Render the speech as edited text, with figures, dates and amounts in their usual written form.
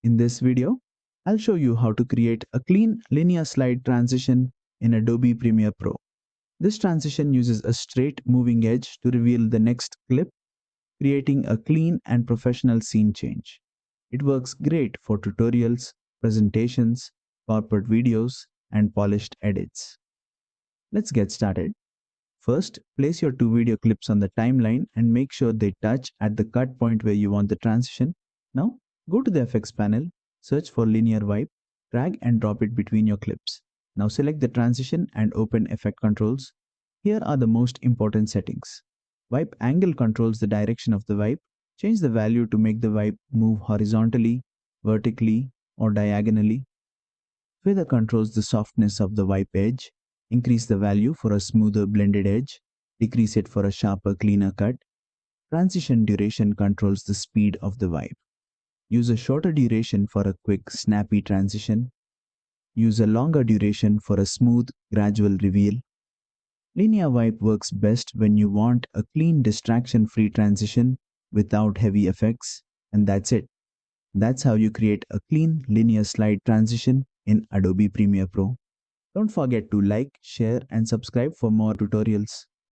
In this video, I'll show you how to create a clean linear slide transition in Adobe Premiere Pro. This transition uses a straight moving edge to reveal the next clip, creating a clean and professional scene change. It works great for tutorials, presentations, corporate videos, and polished edits. Let's get started. First, place your two video clips on the timeline and make sure they touch at the cut point where you want the transition. Now, go to the effects panel, search for linear wipe, drag and drop it between your clips. Now select the transition and open effect controls. Here are the most important settings. Wipe angle controls the direction of the wipe. Change the value to make the wipe move horizontally, vertically, or diagonally. Feather controls the softness of the wipe edge. Increase the value for a smoother blended edge. Decrease it for a sharper, cleaner cut. Transition duration controls the speed of the wipe. Use a shorter duration for a quick, snappy transition. Use a longer duration for a smooth, gradual reveal. Linear wipe works best when you want a clean, distraction-free transition without heavy effects, and that's it. That's how you create a clean linear slide transition in Adobe Premiere Pro. Don't forget to like, share, and subscribe for more tutorials.